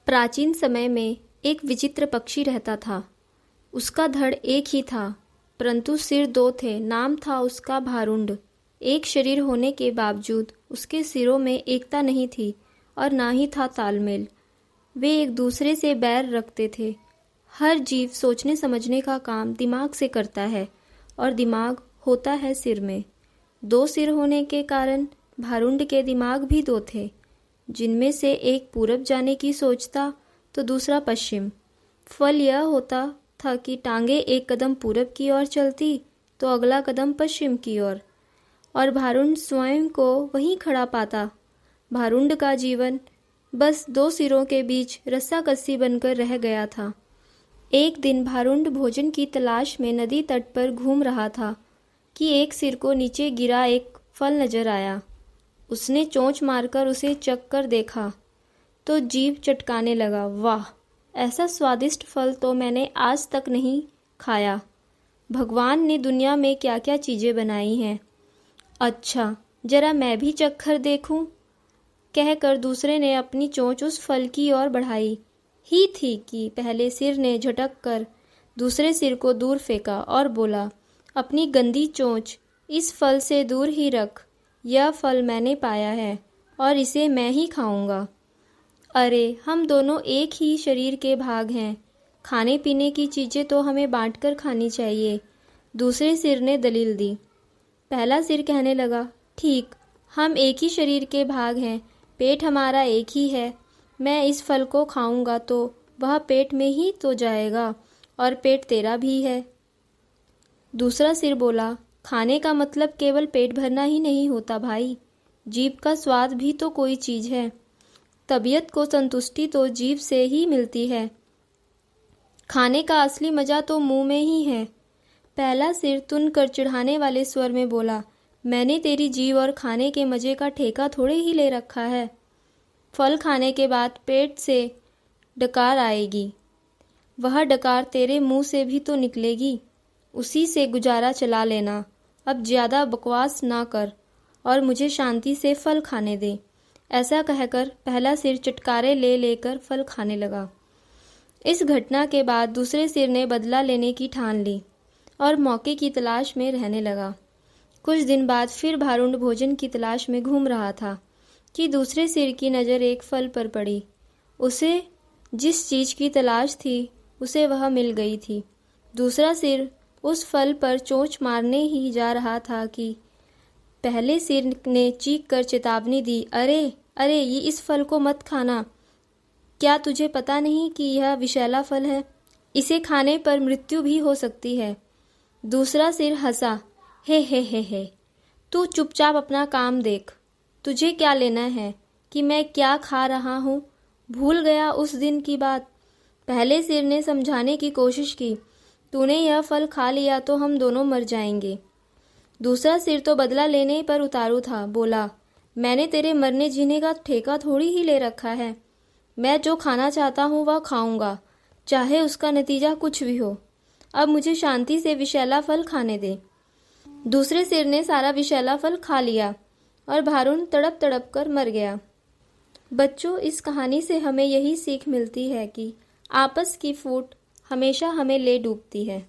प्राचीन समय में एक विचित्र पक्षी रहता था। उसका धड़ एक ही था, परंतु सिर दो थे। नाम था उसका भारुंड। एक शरीर होने के बावजूद उसके सिरों में एकता नहीं थी और ना ही था तालमेल। वे एक दूसरे से बैर रखते थे। हर जीव सोचने समझने का काम दिमाग से करता है और दिमाग होता है सिर में। दो सिर होने के कारण भारुंड के दिमाग भी दो थे, जिनमें से एक पूरब जाने की सोचता तो दूसरा पश्चिम। फल यह होता था कि टांगे एक कदम पूरब की ओर चलती तो अगला कदम पश्चिम की ओर, और भारुंड स्वयं को वहीं खड़ा पाता। भारुंड का जीवन बस दो सिरों के बीच रस्साकस्सी बनकर रह गया था। एक दिन भारुंड भोजन की तलाश में नदी तट पर घूम रहा था कि एक सिर को नीचे गिरा एक फल नजर आया। उसने चोंच मारकर उसे चख कर देखा तो जीभ चटकाने लगा। वाह, ऐसा स्वादिष्ट फल तो मैंने आज तक नहीं खाया। भगवान ने दुनिया में क्या क्या चीज़ें बनाई हैं। अच्छा, जरा मैं भी चख कर देखूं, कहकर दूसरे ने अपनी चोंच उस फल की ओर बढ़ाई ही थी कि पहले सिर ने झटक कर दूसरे सिर को दूर फेंका और बोला, अपनी गंदी चोंच इस फल से दूर ही रख। यह फल मैंने पाया है और इसे मैं ही खाऊंगा। अरे, हम दोनों एक ही शरीर के भाग हैं। खाने पीने की चीज़ें तो हमें बांटकर खानी चाहिए, दूसरे सिर ने दलील दी। पहला सिर कहने लगा, ठीक, हम एक ही शरीर के भाग हैं, पेट हमारा एक ही है। मैं इस फल को खाऊंगा तो वह पेट में ही तो जाएगा और पेट तेरा भी है। दूसरा सिर बोला, खाने का मतलब केवल पेट भरना ही नहीं होता भाई, जीभ का स्वाद भी तो कोई चीज़ है। तबीयत को संतुष्टि तो जीभ से ही मिलती है। खाने का असली मज़ा तो मुंह में ही है। पहला सिर तुन कर चिढ़ाने वाले स्वर में बोला, मैंने तेरी जीभ और खाने के मज़े का ठेका थोड़े ही ले रखा है। फल खाने के बाद पेट से डकार आएगी, वह डकार तेरे मुंह से भी तो निकलेगी, उसी से गुजारा चला लेना। अब ज़्यादा बकवास ना कर और मुझे शांति से फल खाने दे। ऐसा कहकर पहला सिर चटकारे ले लेकर फल खाने लगा। इस घटना के बाद दूसरे सिर ने बदला लेने की ठान ली और मौके की तलाश में रहने लगा। कुछ दिन बाद फिर भारुंड भोजन की तलाश में घूम रहा था कि दूसरे सिर की नज़र एक फल पर पड़ी। उसे जिस चीज़ की तलाश थी उसे वह मिल गई थी। दूसरा सिर उस फल पर चोंच मारने ही जा रहा था कि पहले सिर ने चीख कर चेतावनी दी, अरे अरे, ये इस फल को मत खाना। क्या तुझे पता नहीं कि यह विषैला फल है? इसे खाने पर मृत्यु भी हो सकती है। दूसरा सिर हंसा, हे, तू चुपचाप अपना काम देख। तुझे क्या लेना है कि मैं क्या खा रहा हूँ? भूल गया उस दिन की बात? पहले सिर ने समझाने की कोशिश की, तूने यह फल खा लिया तो हम दोनों मर जाएंगे। दूसरा सिर तो बदला लेने पर उतारू था, बोला, मैंने तेरे मरने जीने का ठेका थोड़ी ही ले रखा है। मैं जो खाना चाहता हूँ वह खाऊंगा, चाहे उसका नतीजा कुछ भी हो। अब मुझे शांति से विषैला फल खाने दे। दूसरे सिर ने सारा विषैला फल खा लिया और भारुंड तड़प तड़प कर मर गया। बच्चों, इस कहानी से हमें यही सीख मिलती है कि आपस की फूट हमेशा हमें ले डूबती है।